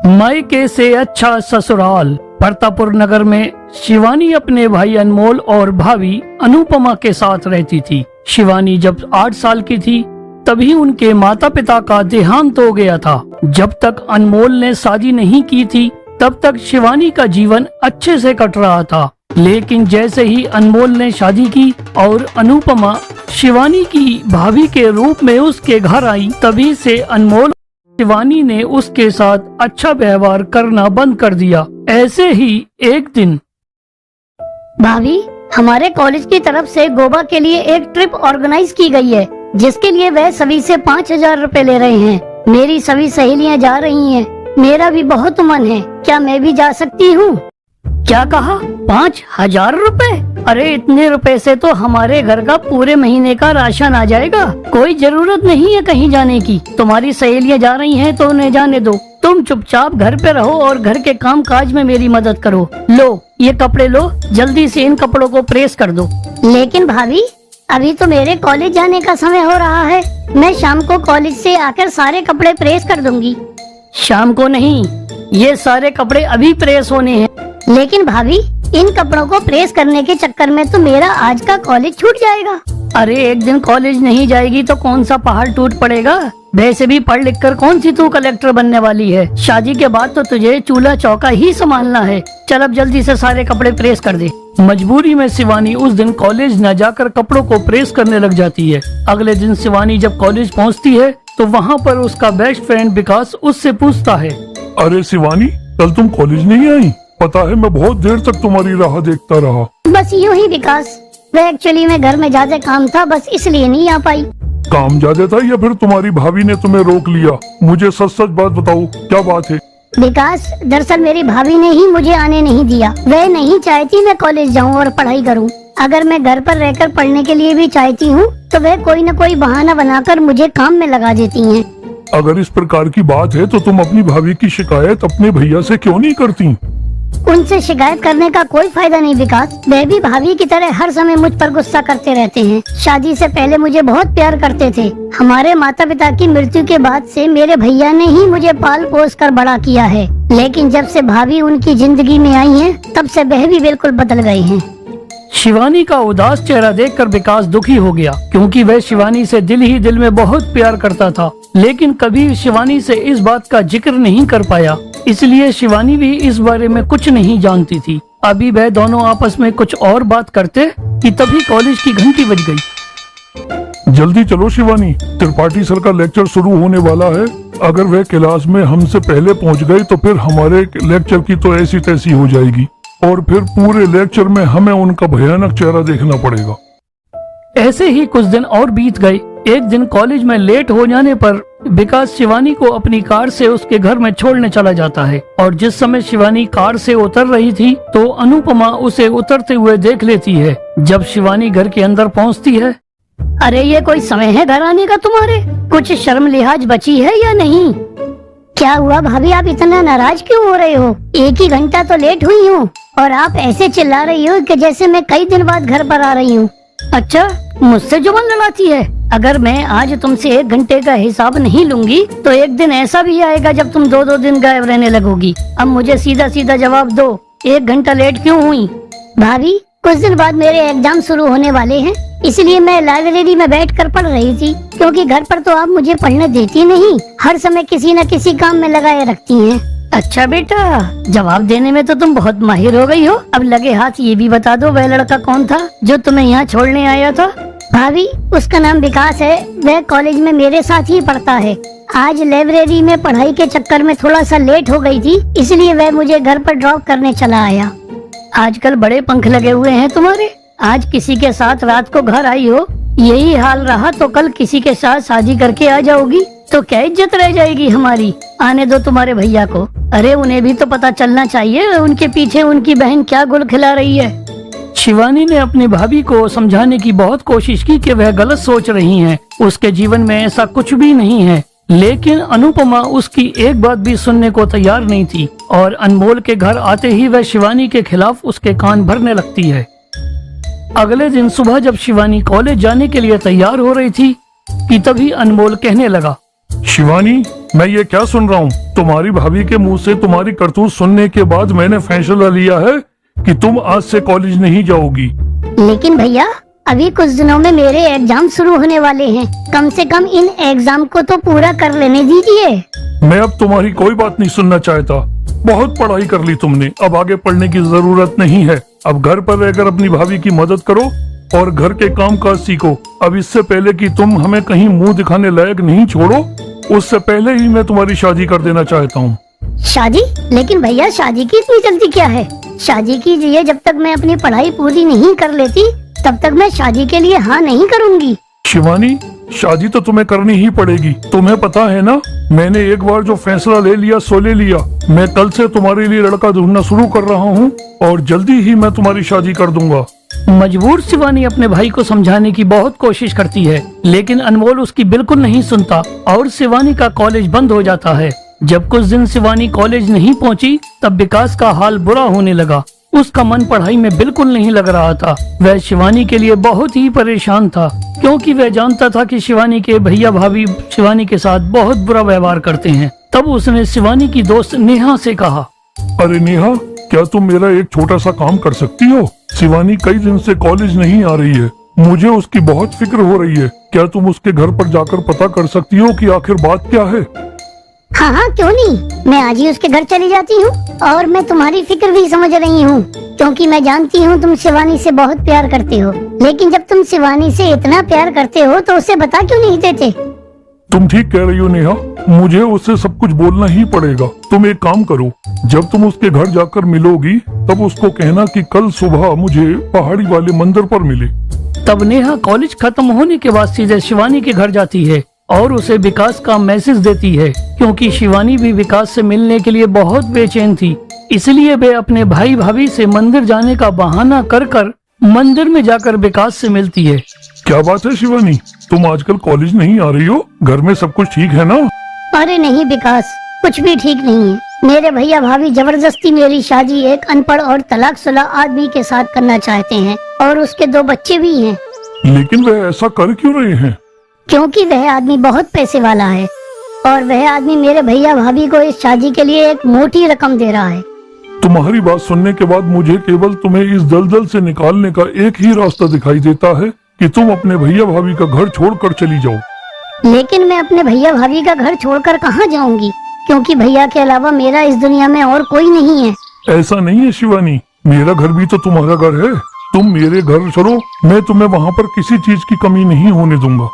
मायके से अच्छा ससुराल। प्रतापपुर नगर में शिवानी अपने भाई अनमोल और भाभी अनुपमा के साथ रहती थी। शिवानी जब 8 साल की थी तभी उनके माता पिता का देहांत हो गया था। जब तक अनमोल ने शादी नहीं की थी तब तक शिवानी का जीवन अच्छे से कट रहा था। लेकिन जैसे ही अनमोल ने शादी की और अनुपमा शिवानी की भाभी के रूप में उसके घर आई, तभी से अनमोल शिवानी ने उसके साथ अच्छा व्यवहार करना बंद कर दिया। ऐसे ही एक दिन भाभी, हमारे कॉलेज की तरफ से गोवा के लिए एक ट्रिप ऑर्गेनाइज की गई है, जिसके लिए वह सभी से 5,000 रुपए ले रहे हैं। मेरी सभी सहेलियां जा रही हैं। मेरा भी बहुत मन है, क्या मैं भी जा सकती हूँ? क्या कहा? 5,000 रुपए? अरे इतने रुपए से तो हमारे घर का पूरे महीने का राशन आ जाएगा। कोई जरूरत नहीं है कहीं जाने की। तुम्हारी सहेलियां जा रही हैं तो उन्हें जाने दो। तुम चुपचाप घर पे रहो और घर के काम काज में मेरी मदद करो। लो ये कपड़े लो, जल्दी से इन कपड़ों को प्रेस कर दो। लेकिन भाभी, अभी तो मेरे कॉलेज जाने का समय हो रहा है। मैं शाम को कॉलेज से आकर सारे कपड़े प्रेस कर दूंगी। शाम को नहीं, ये सारे कपड़े अभी प्रेस होने हैं। लेकिन भाभी, इन कपड़ों को प्रेस करने के चक्कर में तो मेरा आज का कॉलेज छूट जाएगा। अरे एक दिन कॉलेज नहीं जाएगी तो कौन सा पहाड़ टूट पड़ेगा? वैसे भी पढ़ लिख कर कौन सी तू कलेक्टर बनने वाली है? शादी के बाद तो तुझे चूल्हा चौका ही संभालना है। चल अब जल्दी से सारे कपड़े प्रेस कर दे। मजबूरी में शिवानी उस दिन कॉलेज न जाकर कपड़ों को प्रेस करने लग जाती है। अगले दिन शिवानी जब कॉलेज पहुंचती है तो वहां पर उसका बेस्ट फ्रेंड विकास उससे पूछता है, अरे शिवानी, कल तुम कॉलेज नहीं आई? पता है मैं बहुत देर तक तुम्हारी राह देखता रहा। बस यूं ही विकास, वह एक्चुअली में घर में ज्यादा काम था, बस इसलिए नहीं आ पाई। काम ज्यादा था या फिर तुम्हारी भाभी ने तुम्हें रोक लिया? मुझे सच सच बात बताओ, क्या बात है? विकास, दरअसल मेरी भाभी ने ही मुझे आने नहीं दिया। वह नहीं चाहती मैं कॉलेज जाऊं और पढ़ाई करूं। अगर मैं घर पर रहकर पढ़ने के लिए भी चाहती हूं तो वह कोई न कोई बहाना बनाकर मुझे काम में लगा देती हैं। अगर इस प्रकार की बात है तो तुम अपनी भाभी की शिकायत अपने भैया से क्यों नहीं करती? उनसे शिकायत करने का कोई फायदा नहीं विकास। वह भी भाभी की तरह हर समय मुझ पर गुस्सा करते रहते हैं। शादी से पहले मुझे बहुत प्यार करते थे। हमारे माता पिता की मृत्यु के बाद से मेरे भैया ने ही मुझे पाल पोस कर बड़ा किया है। लेकिन जब से भाभी उनकी जिंदगी में आई है, तब से वह भी बिल्कुल बदल गए हैं। शिवानी का उदास चेहरा देखकर विकास दुखी हो गया, क्योंकि वह शिवानी से दिल ही दिल में बहुत प्यार करता था। लेकिन कभी शिवानी से इस बात का जिक्र नहीं कर पाया, इसलिए शिवानी भी इस बारे में कुछ नहीं जानती थी। अभी वह दोनों आपस में कुछ और बात करते कि तभी कॉलेज की घंटी बज गई। जल्दी चलो शिवानी, त्रिपाठी सर का लेक्चर शुरू होने वाला है। अगर वह क्लास में हमसे पहले पहुंच गई तो फिर हमारे लेक्चर की तो ऐसी तैसी हो जाएगी और फिर पूरे लेक्चर में हमें उनका भयानक चेहरा देखना पड़ेगा। ऐसे ही कुछ दिन और बीत गए। एक दिन कॉलेज में लेट हो जाने पर विकास शिवानी को अपनी कार से उसके घर में छोड़ने चला जाता है और जिस समय शिवानी कार से उतर रही थी तो अनुपमा उसे उतरते हुए देख लेती है। जब शिवानी घर के अंदर पहुंचती है, अरे ये कोई समय है घर आने का तुम्हारे? कुछ शर्म लिहाज बची है या नहीं? क्या हुआ भाभी, आप इतना नाराज क्यों हो रहे हो? एक ही घंटा तो लेट हुई हूँ और आप ऐसे चिल्ला रही हो कि जैसे मैं कई दिन बाद घर पर आ रही हूँ। अच्छा, मुझसे जुबान लड़ाती है। अगर मैं आज तुमसे 1 घंटे का हिसाब नहीं लूंगी तो एक दिन ऐसा भी आएगा जब तुम 2-2 दिन गायब रहने लगोगी। अब मुझे सीधा सीधा जवाब दो, 1 घंटा लेट क्यों हुई? भाभी, कुछ दिन बाद मेरे एग्जाम शुरू होने वाले हैं, इसलिए मैं लाइब्रेरी में बैठकर पढ़ रही थी। क्योंकि घर पर तो आप मुझे पढ़ने देती नहीं, हर समय किसी न किसी काम में लगाए रखती हैं। अच्छा बेटा, जवाब देने में तो तुम बहुत माहिर हो गई हो। अब लगे हाथ ये भी बता दो, वह लड़का कौन था जो तुम्हें यहाँ छोड़ने आया था? भाभी, उसका नाम विकास है। वह कॉलेज में मेरे साथ ही पढ़ता है। आज लाइब्रेरी में पढ़ाई के चक्कर में थोड़ा सा लेट हो गई थी, इसलिए वह मुझे घर पर ड्रॉप करने चला आया। आजकल बड़े पंख लगे हुए हैं तुम्हारे। आज किसी के साथ रात को घर आई हो, यही हाल रहा तो कल किसी के साथ शादी करके आ जाओगी तो क्या इज्जत रह जाएगी हमारी? आने दो तुम्हारे भैया को। अरे उन्हें भी तो पता चलना चाहिए उनके पीछे उनकी बहन क्या गुल खिला रही है। शिवानी ने अपनी भाभी को समझाने की बहुत कोशिश की कि वह गलत सोच रही हैं। उसके जीवन में ऐसा कुछ भी नहीं है। लेकिन अनुपमा उसकी एक बात भी सुनने को तैयार नहीं थी और अनमोल के घर आते ही वह शिवानी के खिलाफ उसके कान भरने लगती है। अगले दिन सुबह जब शिवानी कॉलेज जाने के लिए तैयार हो रही थी कि तभी अनमोल कहने लगा, शिवानी, मैं ये क्या सुन रहा हूँ? तुम्हारी भाभी के मुंह से तुम्हारी करतूत सुनने के बाद मैंने फैसला लिया है कि तुम आज से कॉलेज नहीं जाओगी। लेकिन भैया अभी कुछ दिनों में मेरे एग्जाम शुरू होने वाले हैं, कम से कम इन एग्जाम को तो पूरा कर लेने दीजिए। मैं अब तुम्हारी कोई बात नहीं सुनना चाहता। बहुत पढ़ाई कर ली तुमने, अब आगे पढ़ने की जरूरत नहीं है। अब घर पर रहकर अपनी भाभी की मदद करो और घर के काम काज सीखो। अब इससे पहले कि तुम हमें कहीं मुंह दिखाने लायक नहीं छोड़ो, उससे पहले ही मैं तुम्हारी शादी कर देना चाहता हूँ। शादी? लेकिन भैया शादी की इतनी जल्दी क्या है? शादी कीजिए, जब तक मैं अपनी पढ़ाई पूरी नहीं कर लेती तब तक मैं शादी के लिए हाँ नहीं करूँगी। शिवानी, शादी तो तुम्हें करनी ही पड़ेगी। तुम्हें पता है ना, मैंने एक बार जो फैसला ले लिया सो ले लिया। मैं कल से तुम्हारे लिए लड़का ढूंढना शुरू कर रहा हूँ और जल्दी ही मैं तुम्हारी शादी कर दूंगा। मजबूर शिवानी अपने भाई को समझाने की बहुत कोशिश करती है, लेकिन अनमोल उसकी बिल्कुल नहीं सुनता और शिवानी का कॉलेज बंद हो जाता है। जब कुछ दिन शिवानी कॉलेज नहीं पहुंची, तब विकास का हाल बुरा होने लगा। उसका मन पढ़ाई में बिल्कुल नहीं लग रहा था। वह शिवानी के लिए बहुत ही परेशान था, क्योंकि वह जानता था कि शिवानी के भैया भाभी शिवानी के साथ बहुत बुरा व्यवहार करते हैं। तब उसने शिवानी की दोस्त नेहा से कहा, अरे नेहा, क्या तुम मेरा एक छोटा सा काम कर सकती हो? शिवानी कई दिन से कॉलेज नहीं आ रही है, मुझे उसकी बहुत फिक्र हो रही है। क्या तुम उसके घर पर जाकर पता कर सकती हो कि आखिर बात क्या है? हाँ हाँ, क्यों नहीं, मैं आज ही उसके घर चली जाती हूँ। और मैं तुम्हारी फिक्र भी समझ रही हूँ, क्योंकि मैं जानती हूँ तुम शिवानी से बहुत प्यार करते हो। लेकिन जब तुम शिवानी से इतना प्यार करते हो तो उसे बता क्यों नहीं देते? तुम ठीक कह रही हो नेहा, मुझे उससे सब कुछ बोलना ही पड़ेगा। तुम एक काम करो, जब तुम उसके घर जाकर मिलोगी तब उसको कहना कि कल सुबह मुझे पहाड़ी वाले मंदिर पर मिले। तब नेहा कॉलेज खत्म होने के बाद सीधे शिवानी के घर जाती है और उसे विकास का मैसेज देती है, क्योंकि शिवानी भी विकास से मिलने के लिए बहुत बेचैन थी। इसलिए वे अपने भाई भाभी से मंदिर जाने का बहाना कर मंदिर में जाकर विकास से मिलती है। क्या बात है शिवानी, तुम आजकल कॉलेज नहीं आ रही हो? घर में सब कुछ ठीक है ना? अरे नहीं विकास, कुछ भी ठीक नहीं है। मेरे भैया भाभी जबरदस्ती मेरी शादी एक अनपढ़ और तलाकशुदा आदमी के साथ करना चाहते हैं, और उसके 2 बच्चे भी हैं। लेकिन वह ऐसा कर क्यों रहे हैं? क्योंकि वह आदमी बहुत पैसे वाला है और वह आदमी मेरे भैया भाभी को इस शादी के लिए एक मोटी रकम दे रहा है। तुम्हारी बात सुनने के बाद मुझे केवल तुम्हें इस दलदल से निकालने का एक ही रास्ता दिखाई देता है कि तुम अपने भैया भाभी का घर छोड़कर चली जाओ। लेकिन मैं अपने भैया भाभी का घर छोड़कर कहाँ जाऊंगी, क्योंकि भैया के अलावा मेरा इस दुनिया में और कोई नहीं है। ऐसा नहीं है शिवानी, मेरा घर भी तो तुम्हारा घर है। तुम मेरे घर चलो, मैं तुम्हें वहाँ पर किसी चीज की कमी नहीं होने दूंगा।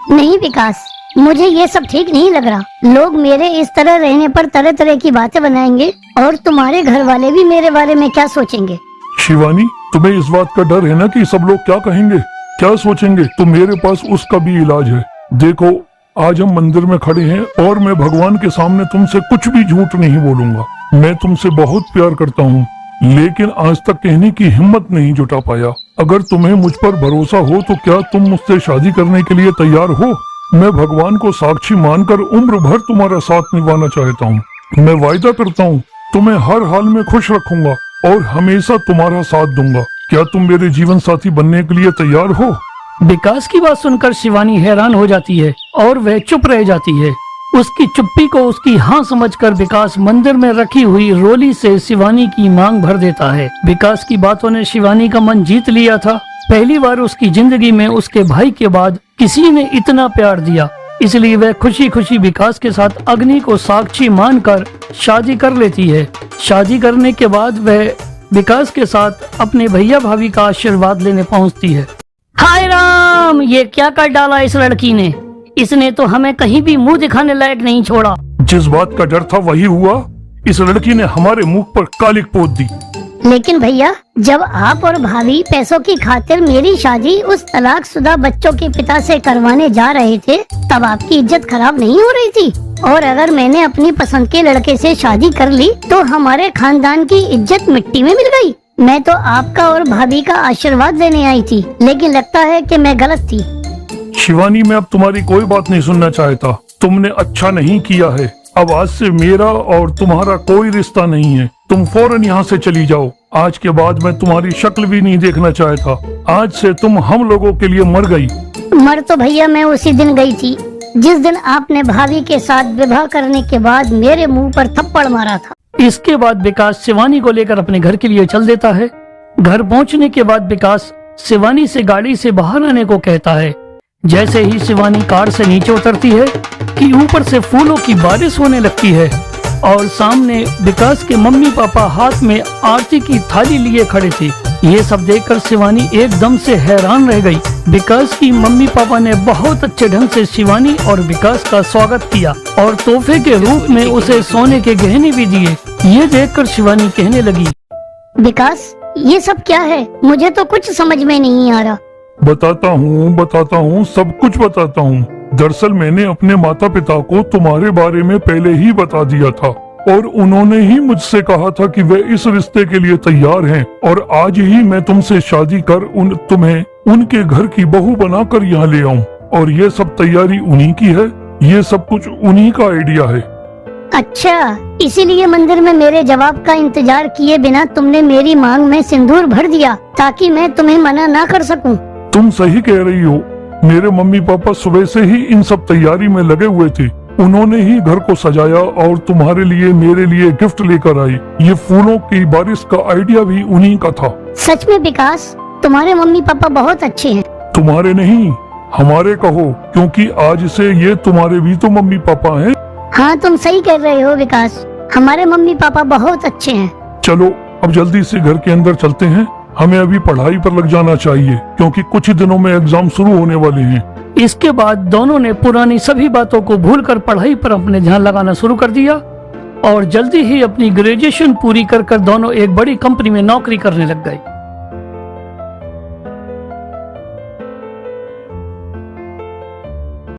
नहीं विकास, मुझे ये सब ठीक नहीं लग रहा। लोग मेरे इस तरह रहने पर तरह तरह की बातें बनाएंगे और तुम्हारे घर वाले भी मेरे बारे में क्या सोचेंगे। शिवानी, तुम्हें इस बात का डर है ना कि सब लोग क्या कहेंगे, क्या सोचेंगे? तो मेरे पास उसका भी इलाज है। देखो, आज हम मंदिर में खड़े हैं और मैं भगवान के सामने तुमसे कुछ भी झूठ नहीं बोलूंगा। मैं तुमसे बहुत प्यार करता हूँ, लेकिन आज तक कहने की हिम्मत नहीं जुटा पाया। अगर तुम्हें मुझ पर भरोसा हो तो क्या तुम मुझसे शादी करने के लिए तैयार हो? मैं भगवान को साक्षी मानकर उम्र भर तुम्हारा साथ निभाना चाहता हूँ। मैं वायदा करता हूँ तुम्हें हर हाल में खुश रखूंगा और हमेशा तुम्हारा साथ दूंगा। क्या तुम मेरे जीवन साथी बनने के लिए तैयार हो? विकास की बात सुनकर शिवानी हैरान हो जाती है और वह चुप रह जाती है। उसकी चुप्पी को उसकी हाँ समझकर विकास मंदिर में रखी हुई रोली से शिवानी की मांग भर देता है। विकास की बातों ने शिवानी का मन जीत लिया था। पहली बार उसकी जिंदगी में उसके भाई के बाद किसी ने इतना प्यार दिया, इसलिए वह खुशी खुशी विकास के साथ अग्नि को साक्षी मानकर शादी कर लेती है। शादी करने के बाद वह विकास के साथ अपने भैया भाभी का आशीर्वाद लेने पहुंचती है। हाय राम, ये क्या कर डाला इस लड़की ने। इसने तो हमें कहीं भी मुंह दिखाने लायक नहीं छोड़ा। जिस बात का डर था वही हुआ। इस लड़की ने हमारे मुंह पर कालिक पोत दी। लेकिन भैया, जब आप और भाभी पैसों की खातिर मेरी शादी उस तलाकशुदा बच्चों के पिता से करवाने जा रहे थे, तब आपकी इज्जत खराब नहीं हो रही थी? और अगर मैंने अपनी पसंद के लड़के से शादी कर ली तो हमारे खानदान की इज्जत मिट्टी में मिल गई। मैं तो आपका और भाभी का आशीर्वाद लेने आई थी, लेकिन लगता है कि मैं गलत थी। शिवानी, मैं अब तुम्हारी कोई बात नहीं सुनना चाहता। तुमने अच्छा नहीं किया है। अब आज से मेरा और तुम्हारा कोई रिश्ता नहीं है। तुम फौरन यहाँ से चली जाओ। आज के बाद मैं तुम्हारी शक्ल भी नहीं देखना चाहता। आज से तुम हम लोगों के लिए मर गई। मर तो भैया मैं उसी दिन गई थी, जिस दिन आपने भाभी के साथ विवाह करने के बाद मेरे मुंह पर थप्पड़ मारा था। इसके बाद विकास शिवानी को लेकर अपने घर के लिए चल देता है। घर पहुंचने के बाद विकास शिवानी से गाड़ी से बाहर आने को कहता है। जैसे ही शिवानी कार से नीचे उतरती है कि ऊपर से फूलों की बारिश होने लगती है और सामने विकास के मम्मी पापा हाथ में आरती की थाली लिए खड़े थे। ये सब देखकर शिवानी एकदम से हैरान रह गई। विकास की मम्मी पापा ने बहुत अच्छे ढंग से शिवानी और विकास का स्वागत किया और तोहफे के रूप में उसे सोने के गहने भी दिए। ये देखकर शिवानी कहने लगी, विकास ये सब क्या है? मुझे तो कुछ समझ में नहीं आ रहा। बताता हूँ, सब कुछ बताता हूँ। दरअसल मैंने अपने माता पिता को तुम्हारे बारे में पहले ही बता दिया था और उन्होंने ही मुझसे कहा था कि वे इस रिश्ते के लिए तैयार हैं और आज ही मैं तुमसे शादी कर तुम्हें उनके घर की बहू बनाकर यहाँ ले आऊँ। और ये सब तैयारी उन्हीं की है, ये सब कुछ उन्हीं का आइडिया है। अच्छा, इसीलिए मंदिर में मेरे जवाब का इंतजार किए बिना तुमने मेरी मांग में सिंदूर भर दिया ताकि मैं तुम्हें मना ना कर सकूं। तुम सही कह रही हो। मेरे मम्मी पापा सुबह से ही इन सब तैयारी में लगे हुए थे। उन्होंने ही घर को सजाया और तुम्हारे लिए मेरे लिए गिफ्ट लेकर आई। ये फूलों की बारिश का आइडिया भी उन्हीं का था। सच में विकास, तुम्हारे मम्मी पापा बहुत अच्छे हैं। तुम्हारे नहीं, हमारे कहो, क्योंकि आज से ये तुम्हारे भी तो मम्मी पापा हैं। हाँ, तुम सही कह रहे हो विकास, हमारे मम्मी पापा बहुत अच्छे हैं। चलो अब जल्दी से घर के अंदर चलते हैं। हमें अभी पढ़ाई पर लग जाना चाहिए क्योंकि कुछ ही दिनों में एग्जाम शुरू होने वाले हैं। इसके बाद दोनों ने पुरानी सभी बातों को भूलकर पढ़ाई पर अपने ध्यान लगाना शुरू कर दिया और जल्दी ही अपनी ग्रेजुएशन पूरी कर दोनों एक बड़ी कंपनी में नौकरी करने लग गए।